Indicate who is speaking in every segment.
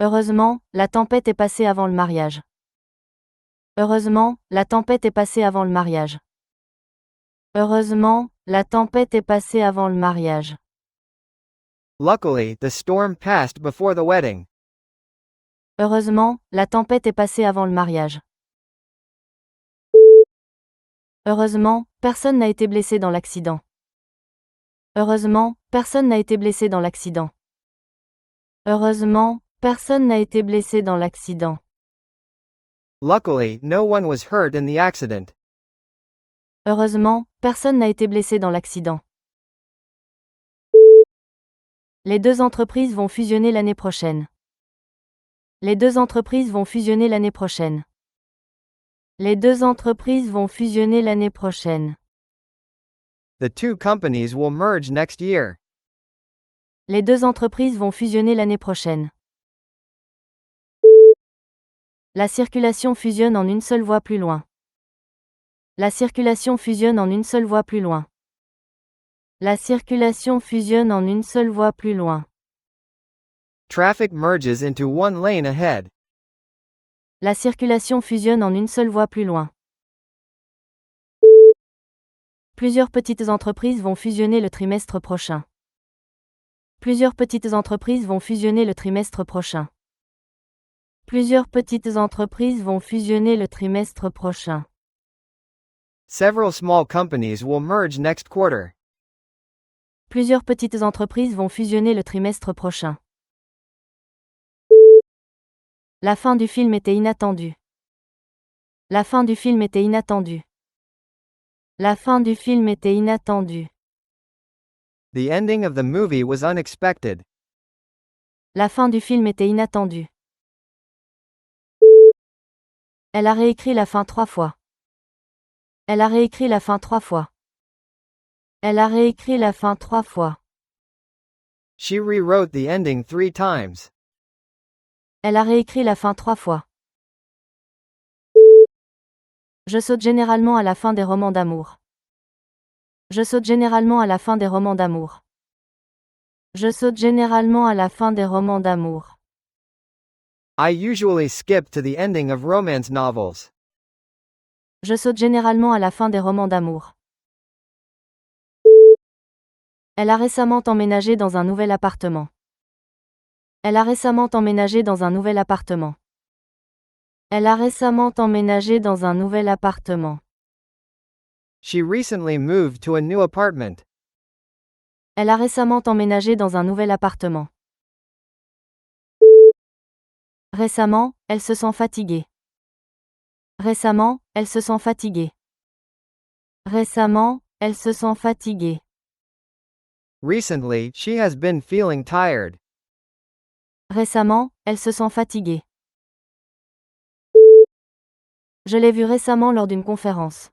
Speaker 1: Heureusement, la tempête est passée avant le mariage. Heureusement, la tempête est passée avant le mariage. Heureusement, la tempête est passée avant le mariage.
Speaker 2: Luckily, the storm passed before the wedding.
Speaker 1: Heureusement, la tempête est passée avant le mariage. Heureusement, personne n'a été blessé dans l'accident. Heureusement, personne n'a été blessé dans l'accident. Heureusement, personne n'a été blessé dans l'accident.
Speaker 2: Luckily, no one was hurt in the accident.
Speaker 1: Heureusement, personne n'a été blessé dans l'accident. Les deux entreprises vont fusionner l'année prochaine. Les deux entreprises vont fusionner l'année prochaine. Les deux entreprises vont fusionner l'année prochaine.
Speaker 2: The two companies will merge next year.
Speaker 1: Les deux entreprises vont fusionner l'année prochaine. La circulation fusionne en une seule voie plus loin. La circulation fusionne en une seule voie plus loin. La circulation fusionne en une seule voie plus loin.
Speaker 2: Traffic merges into one lane ahead.
Speaker 1: La circulation fusionne en une seule voie plus loin. Plusieurs petites entreprises vont fusionner le trimestre prochain. Plusieurs petites entreprises vont fusionner le trimestre prochain. Plusieurs petites entreprises vont fusionner le trimestre prochain.
Speaker 2: Several small companies will merge next quarter.
Speaker 1: Plusieurs petites entreprises vont fusionner le trimestre prochain. La fin du film était inattendue. La fin du film était inattendue. La fin du film était inattendue.
Speaker 2: The ending of the movie was unexpected.
Speaker 1: La fin du film était inattendue. Elle a réécrit la fin 3 fois. Elle a réécrit la fin 3 fois. Elle a réécrit la fin 3 fois.
Speaker 2: She rewrote the ending 3 times.
Speaker 1: Elle a réécrit la fin 3 fois. Je saute généralement à la fin des romans d'amour. Je saute généralement à la fin des romans d'amour. Je saute généralement à la fin des romans d'amour.
Speaker 2: I usually skip to the ending of romance novels.
Speaker 1: Je saute généralement à la fin des romans d'amour. Elle a récemment emménagé dans un nouvel appartement. Elle a récemment emménagé dans un nouvel appartement. Elle a récemment emménagé dans un nouvel appartement.
Speaker 2: She recently moved to a new apartment.
Speaker 1: Elle a récemment emménagé dans un nouvel appartement. Récemment, elle se sent fatiguée. Récemment, elle se sent fatiguée. Récemment, elle se sent fatiguée.
Speaker 2: Recently, she has been feeling tired.
Speaker 1: Récemment, elle se sent fatiguée. Je l'ai vue récemment lors d'une conférence.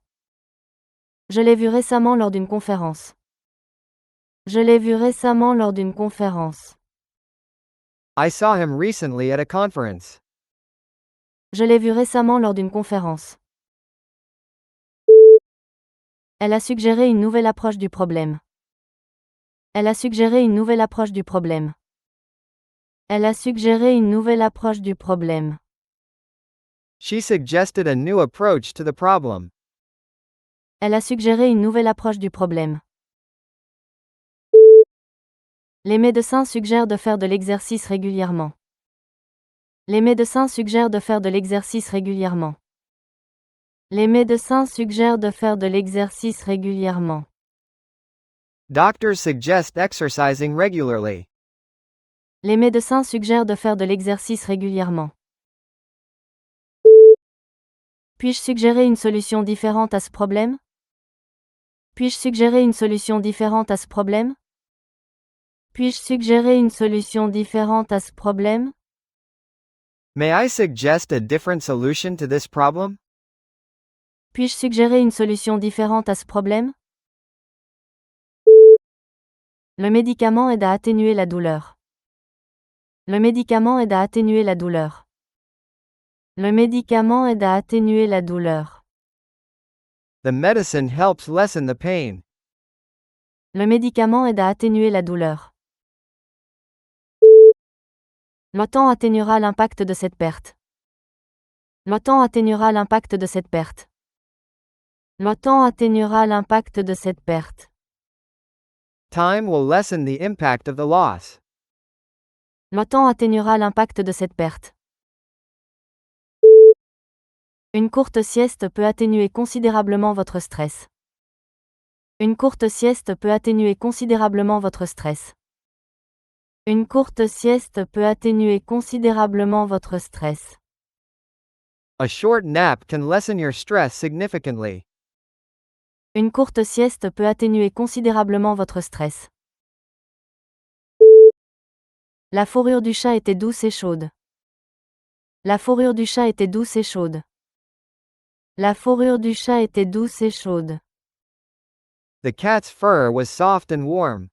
Speaker 1: Je l'ai vue récemment lors d'une conférence. Je l'ai vue récemment lors d'une conférence.
Speaker 2: I saw him recently at a conference.
Speaker 1: Je l'ai vue récemment lors d'une conférence. Elle a suggéré une nouvelle approche du problème. Elle a suggéré une nouvelle approche du problème. Elle a suggéré une nouvelle approche du problème.
Speaker 2: She suggested a new approach to the problem.
Speaker 1: Elle a suggéré une nouvelle approche du problème. Les médecins suggèrent de faire de l'exercice régulièrement. Les médecins suggèrent de faire de l'exercice régulièrement. Les médecins suggèrent de faire de l'exercice régulièrement.
Speaker 2: Doctors suggest exercising regularly.
Speaker 1: Les médecins suggèrent de faire de l'exercice régulièrement. Puis-je suggérer une solution différente à ce problème? Puis-je suggérer une solution différente à ce problème? Puis-je suggérer une solution différente à ce problème?
Speaker 2: May I suggest a different solution to this problem?
Speaker 1: Puis-je suggérer une solution différente à ce problème? Le médicament aide à atténuer la douleur. Le médicament aide à atténuer la douleur. Le médicament aide à atténuer la douleur.
Speaker 2: The medicine helps lessen the pain.
Speaker 1: Le médicament aide à atténuer la douleur. L'OTAN atténuera l'impact de cette perte. L'OTAN atténuera l'impact de cette perte. L'OTAN atténuera l'impact de cette perte.
Speaker 2: Time will lessen the impact of the loss.
Speaker 1: L'OTAN atténuera l'impact de cette perte. Une courte sieste peut atténuer considérablement votre stress. Une courte sieste peut atténuer considérablement votre stress. Une courte sieste peut atténuer considérablement votre stress.
Speaker 2: A short nap can lessen your stress significantly.
Speaker 1: Une courte sieste peut atténuer considérablement votre stress. La fourrure du chat était douce et chaude. La fourrure du chat était douce et chaude. La fourrure du chat était douce et chaude.
Speaker 2: The cat's fur was soft and warm.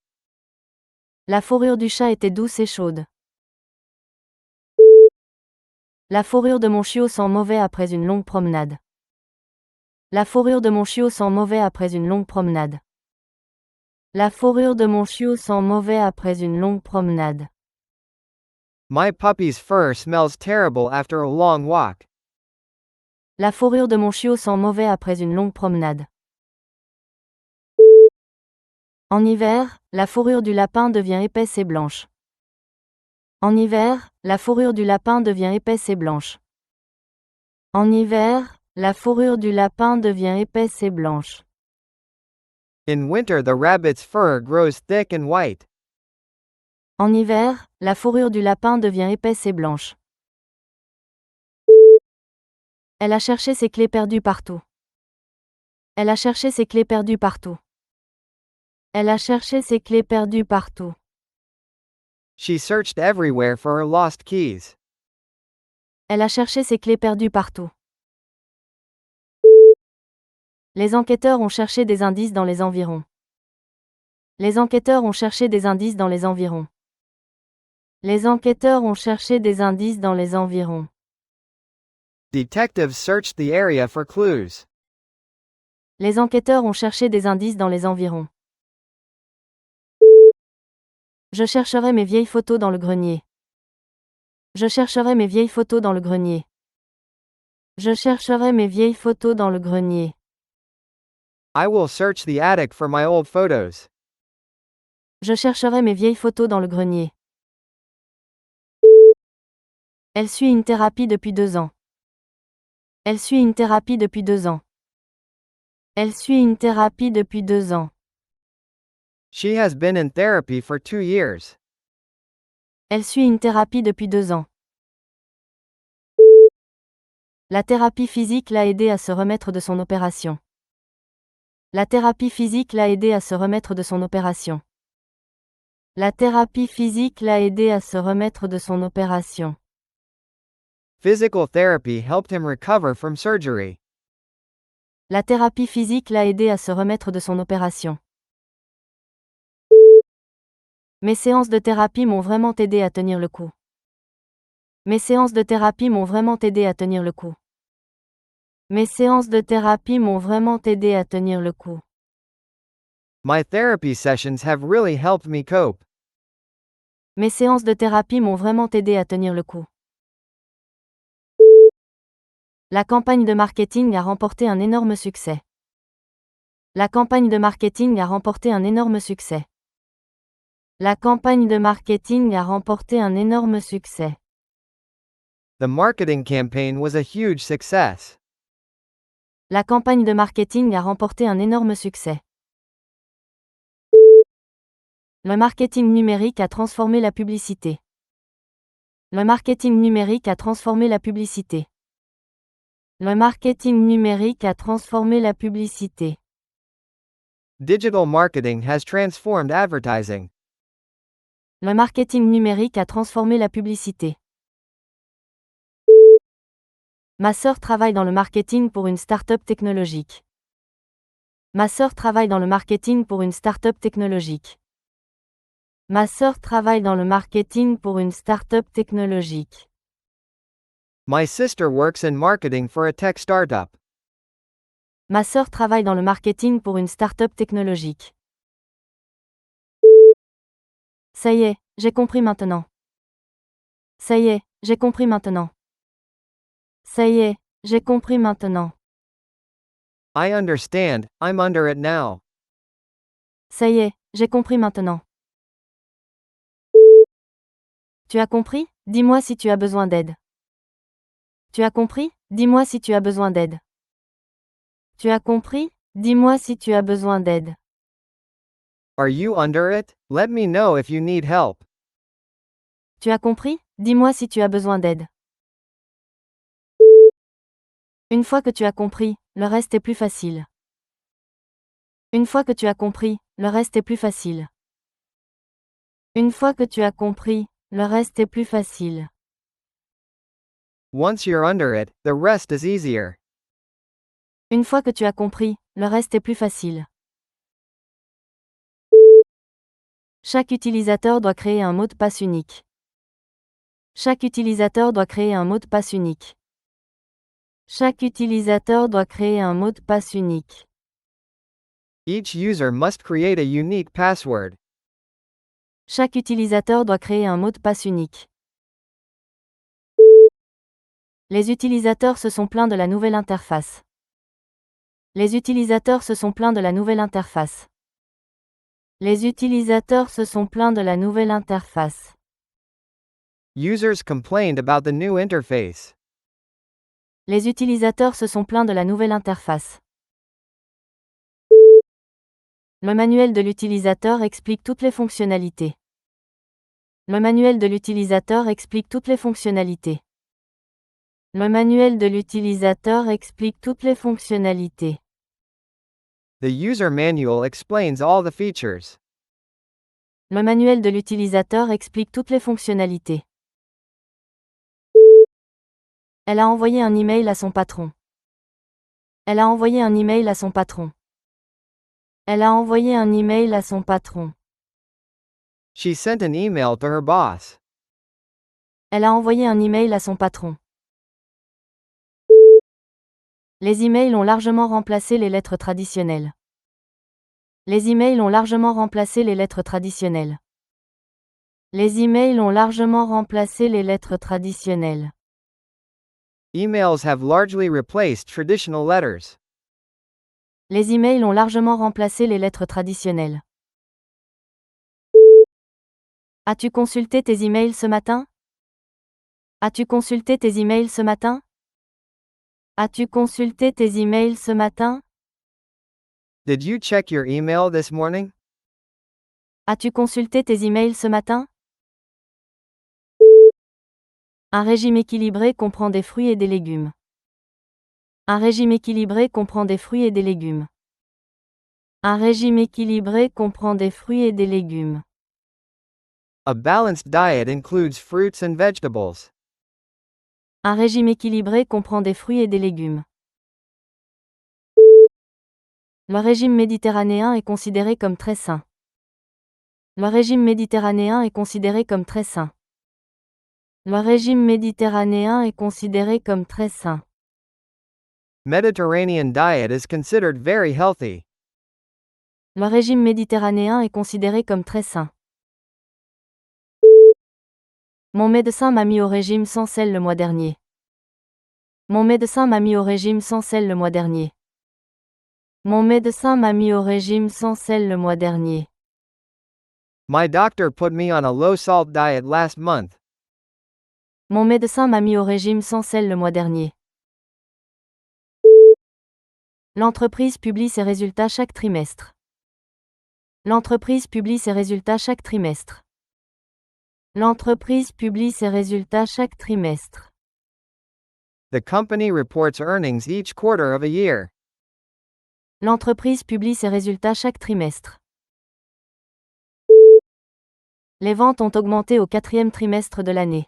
Speaker 1: La fourrure du chat était douce et chaude. La fourrure de mon chiot sent mauvais après une longue promenade. La fourrure de mon chiot sent mauvais après une longue promenade. La fourrure de mon chiot sent mauvais après une longue promenade.
Speaker 2: My puppy's fur smells terrible after a long walk.
Speaker 1: La fourrure de mon chiot sent mauvais après une longue promenade. En hiver, la fourrure du lapin devient épaisse et blanche. En hiver, la fourrure du lapin devient épaisse et blanche. En hiver, la fourrure du lapin devient épaisse et blanche.
Speaker 2: In winter, the rabbit's fur grows thick and white.
Speaker 1: En hiver, la fourrure du lapin devient épaisse et blanche. Elle a cherché ses clés perdues partout. Elle a cherché ses clés perdues partout. Elle a cherché ses clés perdues partout.
Speaker 2: She searched everywhere for her lost keys.
Speaker 1: Elle a cherché ses clés perdues partout. Les enquêteurs ont cherché des indices dans les environs. Les enquêteurs ont cherché des indices dans les environs. Les enquêteurs ont cherché des indices dans les environs.
Speaker 2: Detectives searched the area for clues.
Speaker 1: Les enquêteurs ont cherché des indices dans les environs. Je chercherai mes vieilles photos dans le grenier. Je chercherai mes vieilles photos dans le grenier. Je chercherai mes vieilles photos dans le grenier.
Speaker 2: I will search the attic for my old photos.
Speaker 1: Je chercherai mes vieilles photos dans le grenier. Elle suit une thérapie depuis 2 ans. Elle suit une thérapie depuis 2 ans. Elle suit une thérapie depuis 2 ans.
Speaker 2: She has been in therapy for 2 years.
Speaker 1: Elle suit une thérapie depuis 2 ans. La thérapie physique l'a aidé à se remettre de son opération. La thérapie physique l'a aidé à se remettre de son opération. La thérapie physique l'a aidé à se remettre de son opération.
Speaker 2: Physical therapy helped him recover from surgery.
Speaker 1: La thérapie physique l'a aidé à se remettre de son opération. Mes séances de thérapie m'ont vraiment aidé à tenir le coup. Mes séances de thérapie m'ont vraiment aidé à tenir le coup. Mes séances de thérapie m'ont vraiment aidé à tenir le coup.
Speaker 2: My therapy sessions have really helped me cope.
Speaker 1: Mes séances de thérapie m'ont vraiment aidé à tenir le coup. La campagne de marketing a remporté un énorme succès. La campagne de marketing a remporté un énorme succès. La campagne de marketing a remporté un énorme succès.
Speaker 2: The marketing campaign was a huge success.
Speaker 1: La campagne de marketing a remporté un énorme succès. Le marketing numérique a transformé la publicité. Le marketing numérique a transformé la publicité. Le marketing numérique a transformé la publicité.
Speaker 2: Digital marketing has transformed advertising.
Speaker 1: Le marketing numérique a transformé la publicité. Ma sœur travaille dans le marketing pour une start-up technologique. Ma sœur travaille dans le marketing pour une start-up technologique. Ma sœur travaille dans le marketing pour une start-up technologique.
Speaker 2: My sister works in marketing for a tech startup.
Speaker 1: Ma sœur travaille dans le marketing pour une start-up technologique. Ça y est, j'ai compris maintenant. Ça y est, j'ai compris maintenant. Ça y est, j'ai compris maintenant.
Speaker 2: I understand, I'm under it now.
Speaker 1: Ça y est, j'ai compris maintenant. Tu as compris? Dis-moi si tu as besoin d'aide. Tu as compris? Dis-moi si tu as besoin d'aide. Tu as compris? Dis-moi si tu as besoin d'aide.
Speaker 2: Are you under it? Let me know if you need help.
Speaker 1: Tu as compris? Dis-moi si tu as besoin d'aide. Une fois que tu as compris, le reste est plus facile. Une fois que tu as compris, le reste est plus facile. Une fois que tu as compris, le reste est plus facile.
Speaker 2: Once you're under it, the rest is easier.
Speaker 1: Une fois que tu as compris, le reste est plus facile. Chaque utilisateur doit créer un mot de passe unique. Chaque utilisateur doit créer un mot de passe unique. Chaque utilisateur doit créer un mot de passe unique.
Speaker 2: Each user must create a unique password.
Speaker 1: Chaque utilisateur doit créer un mot de passe unique. Les utilisateurs se sont plaints de la nouvelle interface. Les utilisateurs se sont plaints de la nouvelle interface. Les utilisateurs se sont plaints de la nouvelle interface.
Speaker 2: Users complained about the new interface.
Speaker 1: Les utilisateurs se sont plaints de la nouvelle interface. Le manuel de l'utilisateur explique toutes les fonctionnalités. Le manuel de l'utilisateur explique toutes les fonctionnalités. Le manuel de l'utilisateur explique toutes les fonctionnalités.
Speaker 2: The user manual explains all the features.
Speaker 1: Le manuel de l'utilisateur explique toutes les fonctionnalités. Elle a envoyé un email à son patron. Elle a envoyé un email à son patron. Elle a envoyé un email à son patron.
Speaker 2: She sent an email to her boss.
Speaker 1: Elle a envoyé un email à son patron. Les emails ont largement remplacé les lettres traditionnelles. Les emails ont largement remplacé les lettres traditionnelles. Les emails ont largement remplacé les lettres traditionnelles.
Speaker 2: Emails have largely replaced traditional letters.
Speaker 1: Les emails ont largement remplacé les lettres traditionnelles. As-tu consulté tes emails ce matin? As-tu consulté tes emails ce matin? As-tu consulté tes emails ce matin?
Speaker 2: Did you check your email this morning?
Speaker 1: As-tu consulté tes emails ce matin? Un régime équilibré comprend des fruits et des légumes. Un régime équilibré comprend des fruits et des légumes. Un régime équilibré comprend des fruits et des légumes.
Speaker 2: A balanced diet includes fruits and vegetables.
Speaker 1: Un régime équilibré comprend des fruits et des légumes. Le régime méditerranéen est considéré comme très sain. Le régime méditerranéen est considéré comme très sain. Le régime méditerranéen est considéré comme très sain.
Speaker 2: Mediterranean diet is considered very healthy.
Speaker 1: Le régime méditerranéen est considéré comme très sain. Mon médecin m'a mis au régime sans sel le mois dernier. Mon médecin m'a mis au régime sans sel le mois dernier. Mon médecin m'a mis au régime sans sel le mois dernier.
Speaker 2: My doctor put me on a low-salt diet last month.
Speaker 1: Mon médecin m'a mis au régime sans sel le mois dernier. L'entreprise publie ses résultats chaque trimestre. L'entreprise publie ses résultats chaque trimestre. L'entreprise publie ses résultats chaque trimestre.
Speaker 2: The company reports earnings each quarter of a year.
Speaker 1: L'entreprise publie ses résultats chaque trimestre. Les ventes ont augmenté au quatrième trimestre de l'année.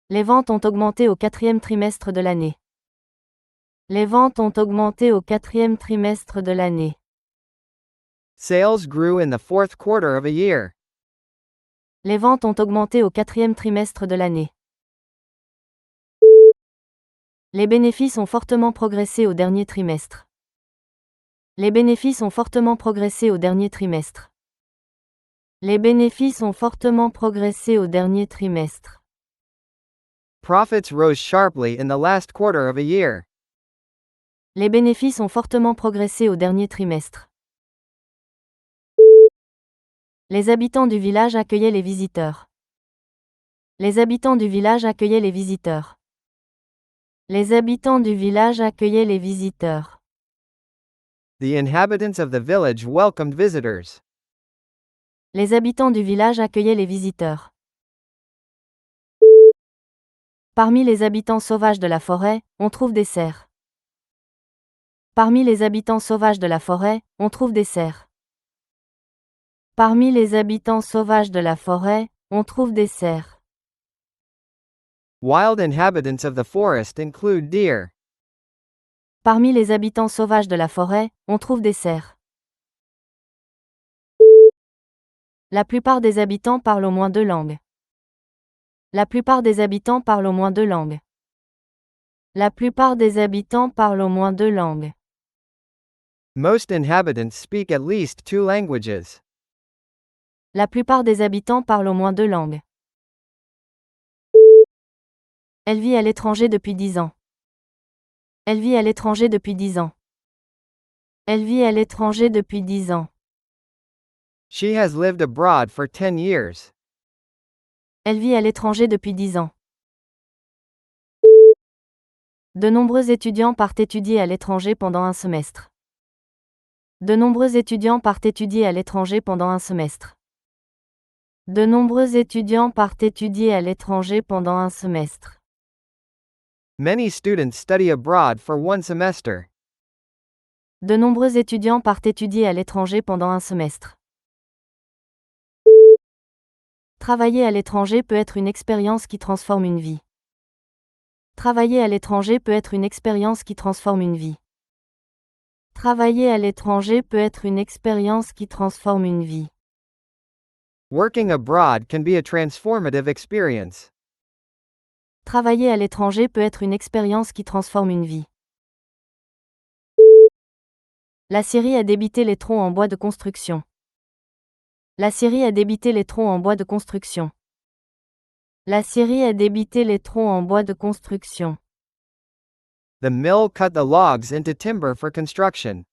Speaker 1: Les ventes ont augmenté au quatrième trimestre de l'année. Les ventes ont augmenté au quatrième trimestre de l'année.
Speaker 2: Sales grew in the fourth quarter of a year.
Speaker 1: Les ventes ont augmenté au quatrième trimestre de l'année. Les bénéfices ont fortement progressé au dernier trimestre. Les bénéfices ont fortement progressé au dernier trimestre. Les bénéfices ont fortement progressé au dernier trimestre.
Speaker 2: Profits rose sharply in the last quarter of a year.
Speaker 1: Les bénéfices ont fortement progressé au dernier trimestre. Les habitants du village accueillaient les visiteurs. Les habitants du village accueillaient les visiteurs. Les habitants du village accueillaient les visiteurs.
Speaker 2: The inhabitants of the village welcomed visitors.
Speaker 1: Les habitants du village accueillaient les visiteurs. Parmi les habitants sauvages de la forêt, on trouve des cerfs. Parmi les habitants sauvages de la forêt, on trouve des cerfs. Parmi les habitants sauvages de la forêt, on trouve des cerfs.
Speaker 2: Wild inhabitants of the forest include deer.
Speaker 1: Parmi les habitants sauvages de la forêt, on trouve des cerfs. La plupart des habitants parlent au moins 2 langues. La plupart des habitants parlent au moins 2 langues. La plupart des habitants parlent au moins 2 langues.
Speaker 2: Most inhabitants speak at least 2 languages.
Speaker 1: La plupart des habitants parlent au moins 2 langues. Elle vit à l'étranger depuis 10 ans. Elle vit à l'étranger depuis 10 ans. Elle vit à l'étranger depuis 10 ans.
Speaker 2: She has lived abroad for 10 years.
Speaker 1: Elle vit à l'étranger depuis 10 ans. De nombreux étudiants partent étudier à l'étranger pendant un semestre. De nombreux étudiants partent étudier à l'étranger pendant un semestre. De nombreux étudiants partent étudier à l'étranger pendant un semestre.
Speaker 2: Many students study abroad for 1 semester.
Speaker 1: De nombreux étudiants partent étudier à l'étranger pendant un semestre. Travailler à l'étranger peut être une expérience qui transforme une vie. Travailler à l'étranger peut être une expérience qui transforme une vie. Travailler à l'étranger peut être une expérience qui transforme une vie.
Speaker 2: Working abroad can be a transformative experience.
Speaker 1: Travailler à l'étranger peut être une expérience qui transforme une vie. La scierie a débité les troncs en bois de construction. La scierie a débité les troncs en bois de construction. La scierie a débité les troncs en bois de construction.
Speaker 2: The mill cut the logs into timber for construction.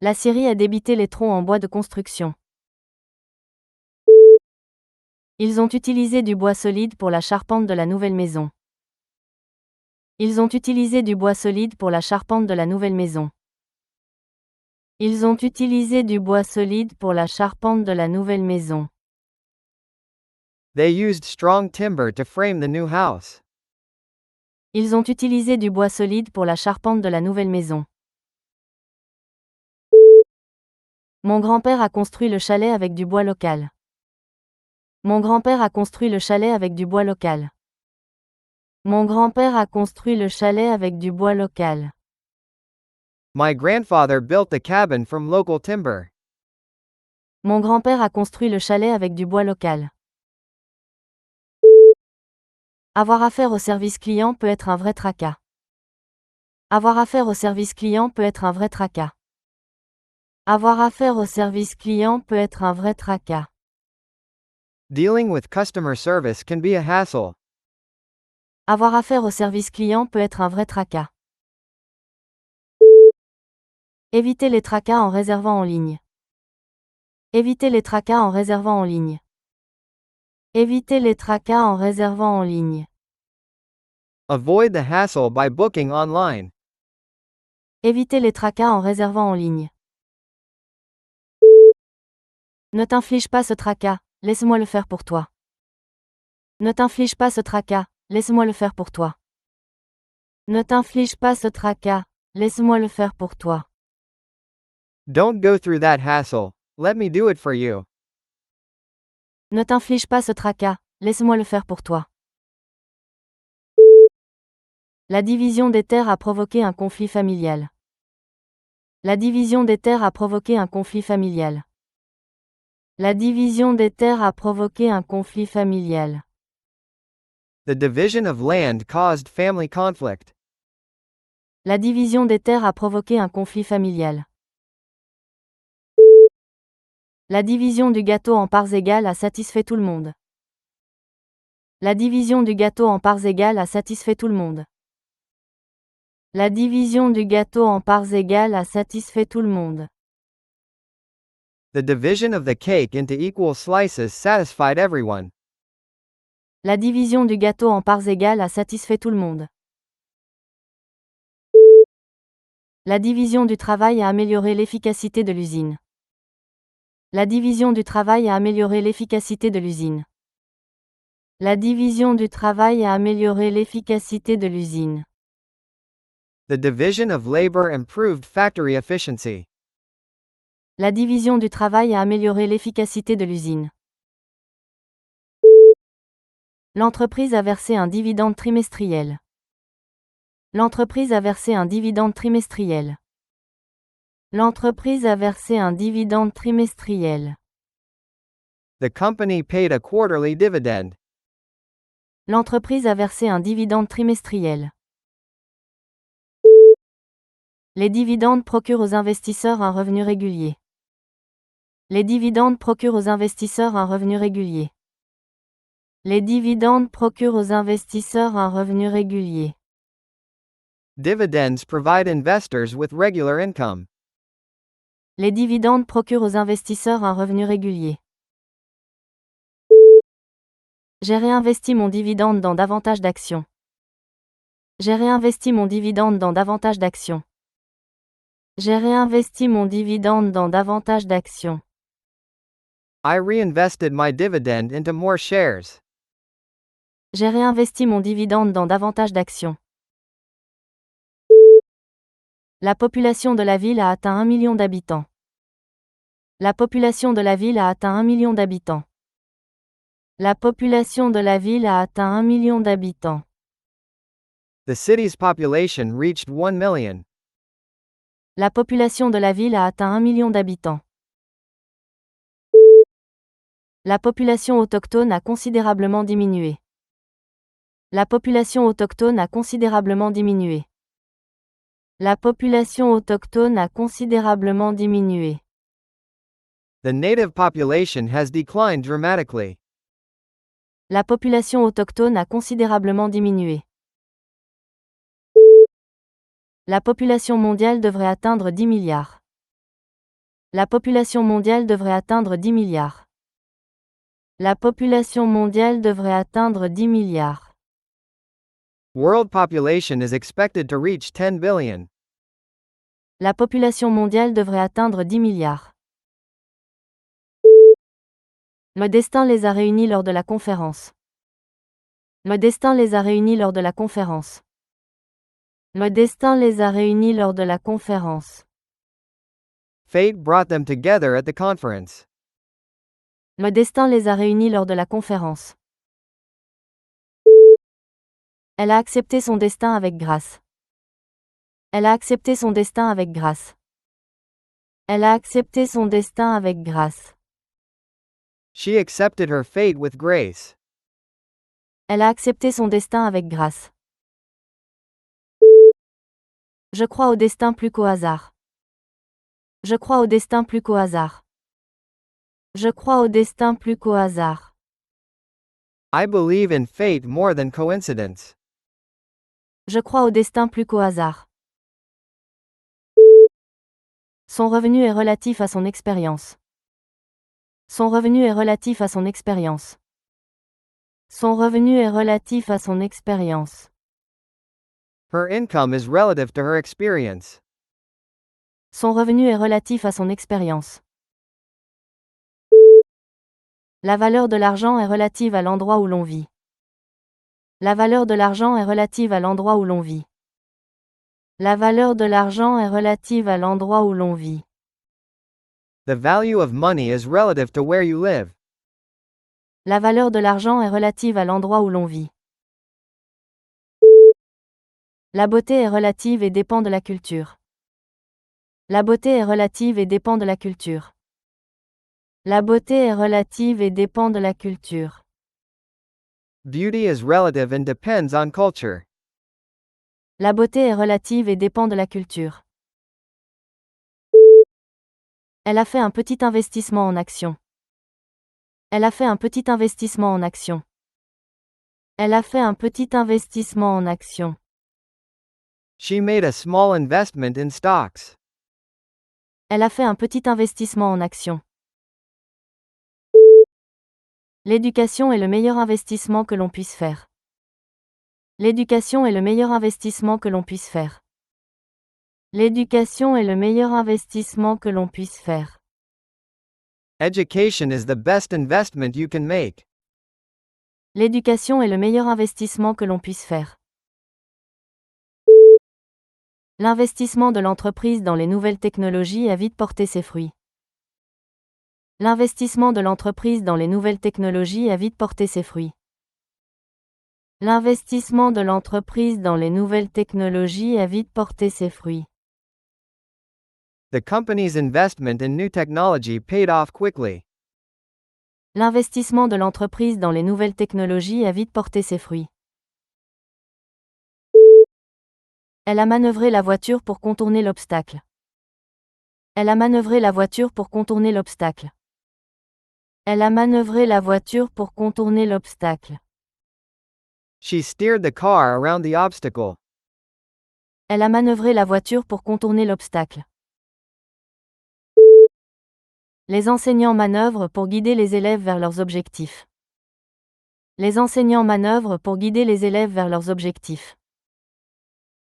Speaker 1: La scierie a débité les troncs en bois de construction. Ils ont utilisé du bois solide pour la charpente de la nouvelle maison. Ils ont utilisé du bois solide pour la charpente de la nouvelle maison. Ils ont utilisé du bois solide pour la charpente de la nouvelle maison.
Speaker 2: They used strong timber to frame the new house.
Speaker 1: Ils ont utilisé du bois solide pour la charpente de la nouvelle maison. Mon grand-père a construit le chalet avec du bois local. Mon grand-père a construit le chalet avec du bois local. Mon grand-père a construit le chalet avec du bois local.
Speaker 2: My grandfather built the cabin from local timber.
Speaker 1: Mon grand-père a construit le chalet avec du bois local. Avoir affaire au service client peut être un vrai tracas. Avoir affaire au service client peut être un vrai tracas. Avoir affaire au service client peut être un vrai tracas.
Speaker 2: Dealing with customer service can be a hassle.
Speaker 1: Avoir affaire au service client peut être un vrai tracas. Éviter les tracas en réservant en ligne. Éviter les tracas en réservant en ligne. Éviter les tracas en réservant en ligne.
Speaker 2: Avoid the hassle by booking online.
Speaker 1: Éviter les tracas en réservant en ligne. Ne t'inflige pas ce tracas, laisse-moi le faire pour toi. Ne t'inflige pas ce tracas, laisse-moi le faire pour toi. Ne t'inflige pas ce tracas, laisse-moi le faire pour toi.
Speaker 2: Don't go through that hassle. Let me do it for you.
Speaker 1: Ne t'inflige pas ce tracas, laisse-moi le faire pour toi. La division des terres a provoqué un conflit familial. La division des terres a provoqué un conflit familial. La division des terres a provoqué un conflit familial.
Speaker 2: The division of land caused family conflict.
Speaker 1: La division des terres a provoqué un conflit familial. La division du gâteau en parts égales a satisfait tout le monde. La division du gâteau en parts égales a satisfait tout le monde. La division du gâteau en parts égales a satisfait tout le monde.
Speaker 2: The division of the cake into equal slices satisfied everyone.
Speaker 1: La division du gâteau en parts égales a satisfait tout le monde. La division du travail a amélioré l'efficacité de l'usine. La division du travail a amélioré l'efficacité de l'usine. La division du travail a amélioré l'efficacité de l'usine.
Speaker 2: The division of labor improved factory efficiency.
Speaker 1: La division du travail a amélioré l'efficacité de l'usine. L'entreprise a versé un dividende trimestriel. L'entreprise a versé un dividende trimestriel. L'entreprise a versé un dividende trimestriel.
Speaker 2: The company paid a quarterly dividend.
Speaker 1: L'entreprise a versé un dividende trimestriel. Les dividendes procurent aux investisseurs un revenu régulier. Les dividendes procurent aux investisseurs un revenu régulier. Les dividendes procurent aux investisseurs un revenu régulier.
Speaker 2: Dividends provide investors with regular income.
Speaker 1: Les dividendes procurent aux investisseurs un revenu régulier. J'ai réinvesti mon dividende dans davantage d'actions. J'ai réinvesti mon dividende dans davantage d'actions. J'ai réinvesti mon dividende dans davantage d'actions.
Speaker 2: I reinvested my dividend into more shares.
Speaker 1: J'ai réinvesti mon dividende dans davantage d'actions. La population de la ville a atteint 1 million d'habitants. La population de la ville a atteint 1 million d'habitants. La population de la ville a atteint 1 million d'habitants.
Speaker 2: The city's population reached 1 million.
Speaker 1: La population de la ville a atteint 1 million d'habitants. La population autochtone a considérablement diminué. La population autochtone a considérablement diminué. La population autochtone a considérablement diminué.
Speaker 2: The native population has declined dramatically.
Speaker 1: La population autochtone a considérablement diminué. La population mondiale devrait atteindre 10 milliards. La population mondiale devrait atteindre 10 milliards. La population mondiale devrait atteindre 10 milliards.
Speaker 2: World population is expected to reach 10 billion.
Speaker 1: La population mondiale devrait atteindre 10 milliards. Le destin les a réunis lors de la conférence. Le destin les a réunis lors de la conférence. Le destin les a réunis lors de la conférence.
Speaker 2: Fate brought them together at the conference.
Speaker 1: Le destin les a réunis lors de la conférence. Elle a accepté son destin avec grâce. Elle a accepté son destin avec grâce. Elle a accepté son destin avec grâce.
Speaker 2: She accepted her fate with grace.
Speaker 1: Elle a accepté son destin avec grâce. Je crois au destin plus qu'au hasard. Je crois au destin plus qu'au hasard. Je crois au destin plus qu'au hasard.
Speaker 2: I believe in fate more than coincidence.
Speaker 1: Je crois au destin plus qu'au hasard. Son revenu est relatif à son expérience. Son revenu est relatif à son expérience. Son revenu est relatif à son expérience.
Speaker 2: Her income is relative to her experience.
Speaker 1: Son revenu est relatif à son expérience. La valeur de l'argent est relative à l'endroit où l'on vit. La valeur de l'argent est relative à l'endroit où l'on vit. La valeur de l'argent est relative à l'endroit où l'on vit.
Speaker 2: The value of money is relative to where you live.
Speaker 1: La valeur de l'argent est relative à l'endroit où l'on vit. La beauté est relative et dépend de la culture. La beauté est relative et dépend de la culture. La beauté est relative et dépend de la culture.
Speaker 2: Beauty is relative and depends on culture.
Speaker 1: La beauté est relative et dépend de la culture. Elle a fait un petit investissement en actions. Elle a fait un petit investissement en actions. Elle a fait un petit investissement en actions.
Speaker 2: She made a small investment in stocks.
Speaker 1: Elle a fait un petit investissement en actions. L'éducation est le meilleur investissement que l'on puisse faire. L'éducation est le meilleur investissement que l'on puisse faire. L'éducation est le meilleur investissement que l'on puisse faire.
Speaker 2: Education is the best investment you can make.
Speaker 1: L'éducation est le meilleur investissement que l'on puisse faire. L'investissement de l'entreprise dans les nouvelles technologies a vite porté ses fruits. L'investissement de l'entreprise dans les nouvelles technologies a vite porté ses fruits. L'investissement de l'entreprise dans les nouvelles technologies a vite porté ses fruits.
Speaker 2: The company's investment in new technology paid off quickly.
Speaker 1: L'investissement de l'entreprise dans les nouvelles technologies a vite porté ses fruits. Elle a manœuvré la voiture pour contourner l'obstacle. Elle a manœuvré la voiture pour contourner l'obstacle. Elle a manœuvré la voiture pour contourner l'obstacle.
Speaker 2: She steered the car around the obstacle.
Speaker 1: Elle a manœuvré la voiture pour contourner l'obstacle. Les enseignants manœuvrent pour guider les élèves vers leurs objectifs. Les enseignants manœuvrent pour guider les élèves vers leurs objectifs.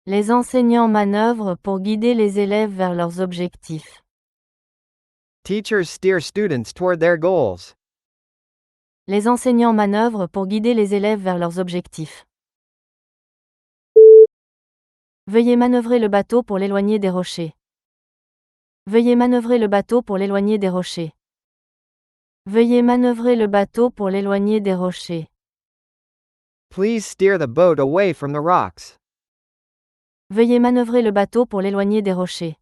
Speaker 1: Les enseignants manœuvrent pour guider les élèves vers leurs objectifs.
Speaker 2: Teachers steer students toward their goals.
Speaker 1: Les enseignants manœuvrent pour guider les élèves vers leurs objectifs. Veuillez manœuvrer le bateau pour l'éloigner des rochers. Veuillez manœuvrer le bateau pour l'éloigner des rochers. Veuillez manœuvrer le bateau pour l'éloigner des rochers.
Speaker 2: Please steer the boat away from the rocks.
Speaker 1: Veuillez manœuvrer le bateau pour l'éloigner des rochers.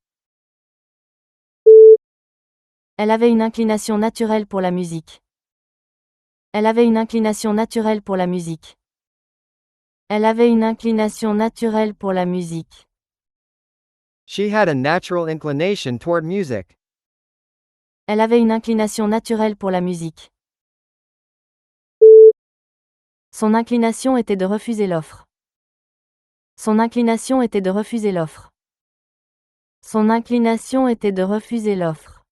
Speaker 1: Elle avait une inclination naturelle pour la musique. Elle avait une inclination naturelle pour la musique. Elle avait une inclination naturelle pour la musique.
Speaker 2: She had a natural inclination toward music.
Speaker 1: Elle avait une inclination naturelle pour la musique. Son inclination était de refuser l'offre. Son inclination était de refuser l'offre. Son inclination était de refuser l'offre.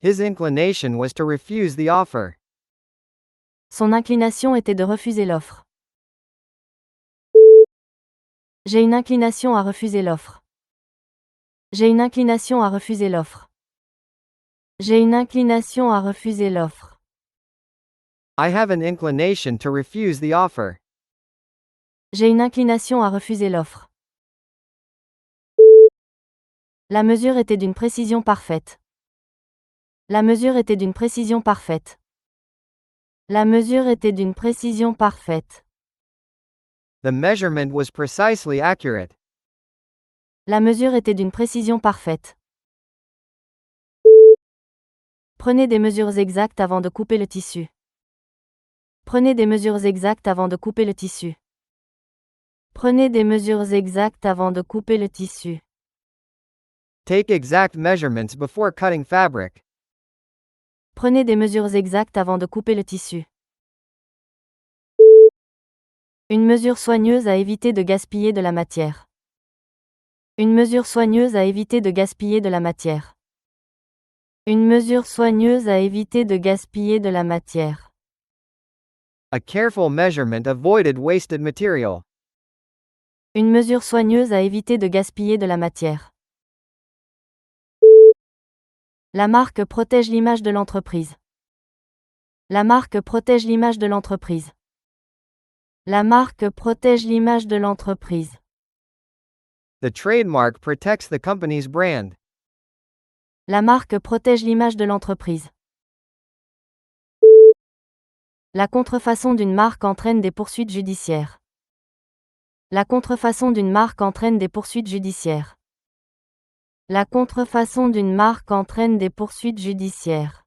Speaker 2: His inclination was to refuse the offer.
Speaker 1: Son inclination était de refuser l'offre. J'ai une inclination à refuser l'offre. J'ai une inclination à refuser l'offre. J'ai une inclination à refuser l'offre.
Speaker 2: I have an inclination to refuse the offer.
Speaker 1: J'ai une inclination à refuser l'offre. La mesure était d'une précision parfaite. La mesure était d'une précision parfaite. La mesure était d'une précision parfaite.
Speaker 2: The measurement was precisely accurate.
Speaker 1: La mesure était d'une précision parfaite. Prenez des mesures exactes avant de couper le tissu. Prenez des mesures exactes avant de couper le tissu. Prenez des mesures exactes avant de couper le tissu.
Speaker 2: Take exact measurements before cutting fabric.
Speaker 1: Prenez des mesures exactes avant de couper le tissu. Une mesure soigneuse à éviter de gaspiller de la matière. Une mesure soigneuse à éviter de gaspiller de la matière. Une mesure soigneuse à éviter de gaspiller de la matière.
Speaker 2: A careful measurement avoided wasted material.
Speaker 1: Une mesure soigneuse à éviter de gaspiller de la matière. La marque protège l'image de l'entreprise. La marque protège l'image de l'entreprise. La marque protège l'image de l'entreprise.
Speaker 2: The trademark protects the company's brand.
Speaker 1: La marque protège l'image de l'entreprise. La contrefaçon d'une marque entraîne des poursuites judiciaires. La contrefaçon d'une marque entraîne des poursuites judiciaires. La contrefaçon d'une marque entraîne des poursuites judiciaires.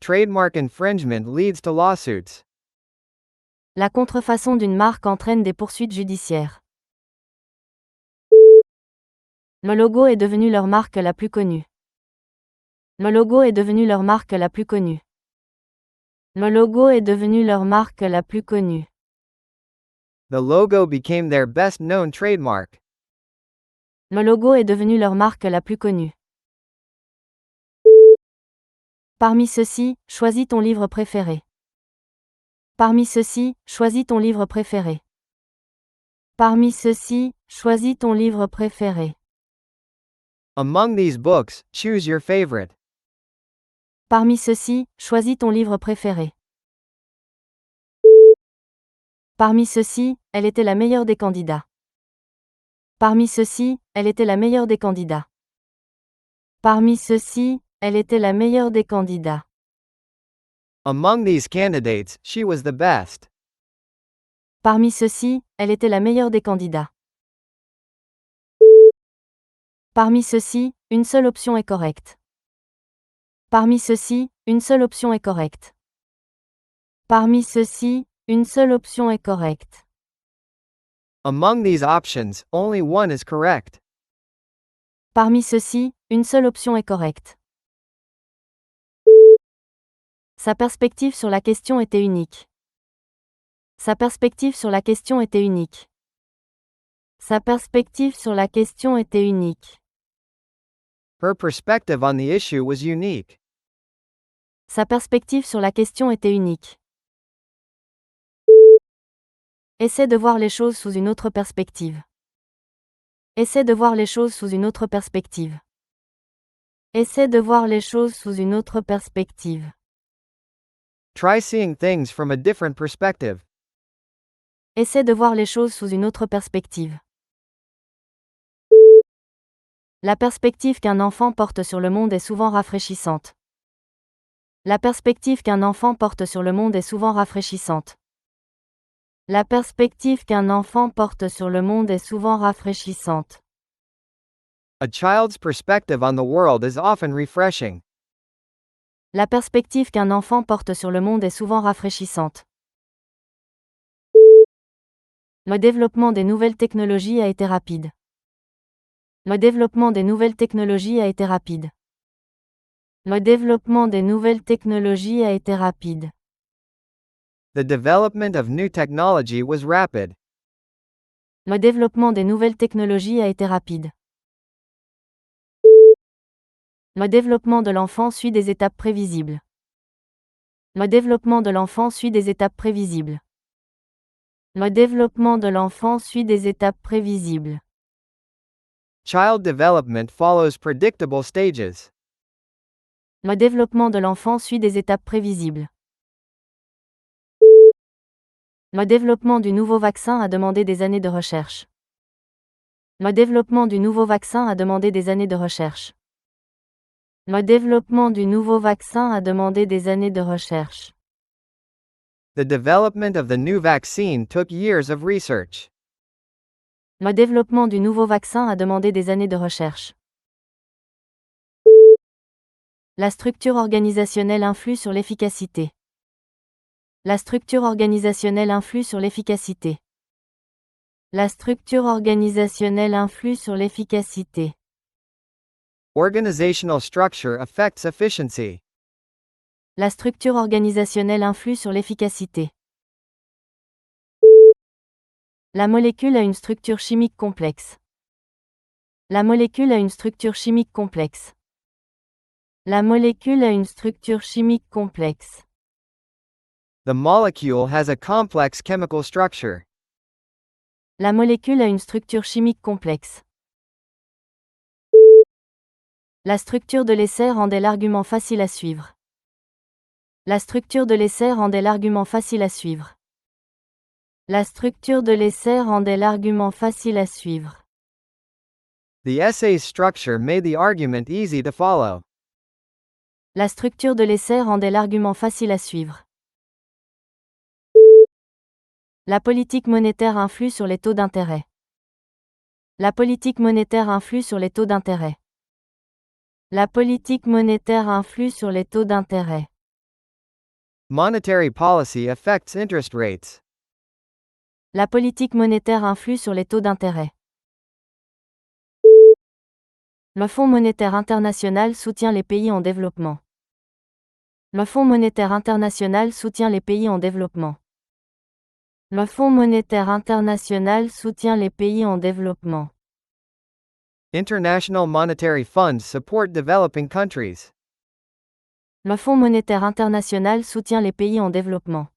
Speaker 2: Trademark infringement leads to lawsuits.
Speaker 1: La contrefaçon d'une marque entraîne des poursuites judiciaires. Le logo est devenu leur marque la plus connue. Le logo est devenu leur marque la plus connue. Le logo est devenu leur marque la plus connue.
Speaker 2: The logo became their best-known trademark.
Speaker 1: Le logo est devenu leur marque la plus connue. Parmi ceux-ci, choisis ton livre préféré. Parmi ceux-ci, choisis ton livre préféré. Parmi ceux-ci, choisis ton livre préféré.
Speaker 2: Among these books, choose your favorite.
Speaker 1: Parmi ceux-ci, choisis ton livre préféré. Parmi ceux-ci, elle était la meilleure des candidats. Parmi ceux-ci, elle était la meilleure des candidats. Parmi ceux-ci, elle était la meilleure des candidats.
Speaker 2: Among these candidates, she was the best.
Speaker 1: Parmi ceux-ci, elle était la meilleure des candidats. Parmi ceux-ci, une seule option est correcte. Parmi ceux-ci, une seule option est correcte. Parmi ceux-ci, une seule option est correcte.
Speaker 2: Among these options, only one is correct.
Speaker 1: Parmi ceux-ci, une seule option est correcte. Sa perspective sur la question était unique. Sa perspective sur la question était unique. Sa perspective sur la question était unique.
Speaker 2: Her perspective on the issue was unique.
Speaker 1: Sa perspective sur la question était unique. Essaie de voir les choses sous une autre perspective. Essaie de voir les choses sous une autre perspective. Essaie de voir les choses sous une autre perspective.
Speaker 2: Try seeing things from a different perspective.
Speaker 1: Essaie de voir les choses sous une autre perspective. La perspective qu'un enfant porte sur le monde est souvent rafraîchissante. La perspective qu'un enfant porte sur le monde est souvent rafraîchissante. La perspective qu'un enfant porte sur le monde est souvent rafraîchissante.
Speaker 2: A child's perspective on the world is often refreshing.
Speaker 1: La perspective qu'un enfant porte sur le monde est souvent rafraîchissante. Le développement des nouvelles technologies a été rapide. Le développement des nouvelles technologies a été rapide. Le développement des nouvelles technologies a été rapide.
Speaker 2: The development of new technology was rapid.
Speaker 1: Le développement des nouvelles technologies a été rapide. Le développement de l'enfant suit des étapes prévisibles. Le développement de l'enfant suit des étapes prévisibles. Le développement de l'enfant suit des étapes prévisibles.
Speaker 2: Child development follows predictable stages.
Speaker 1: Le développement de l'enfant suit des étapes prévisibles. Le développement du nouveau vaccin a demandé des années de recherche. Le développement du nouveau vaccin a demandé des années de recherche. Le développement du nouveau vaccin a demandé des années de recherche.
Speaker 2: The development of the new vaccine took years of research.
Speaker 1: Le développement du nouveau vaccin a demandé des années de recherche. La structure organisationnelle influe sur l'efficacité. La structure organisationnelle influe sur l'efficacité. La structure organisationnelle influe sur l'efficacité.
Speaker 2: Organizational structure affects efficiency.
Speaker 1: La structure organisationnelle influe sur l'efficacité. La molécule a une structure chimique complexe. La molécule a une structure chimique complexe. La molécule a une structure chimique complexe.
Speaker 2: The molecule has a complex chemical structure.
Speaker 1: La molécule a une structure chimique complexe. La structure de l'essai rendait l'argument facile à suivre. La structure de l'essai rendait l'argument facile à suivre. La structure de l'essai rendait l'argument facile à suivre.
Speaker 2: The essay's structure made the argument easy to follow.
Speaker 1: La structure de l'essai rendait l'argument facile à suivre. La politique monétaire influe sur les taux d'intérêt. La politique monétaire influe sur les taux d'intérêt. La politique monétaire influe sur les taux d'intérêt.
Speaker 2: Monetary policy affects interest rates.
Speaker 1: La politique monétaire influe sur les taux d'intérêt. Le Fonds monétaire international soutient les pays en développement. Le Fonds monétaire international soutient les pays en développement. Le Fonds monétaire international soutient les pays en développement.
Speaker 2: International monetary funds support developing countries.
Speaker 1: Le Fonds monétaire international soutient les pays en développement.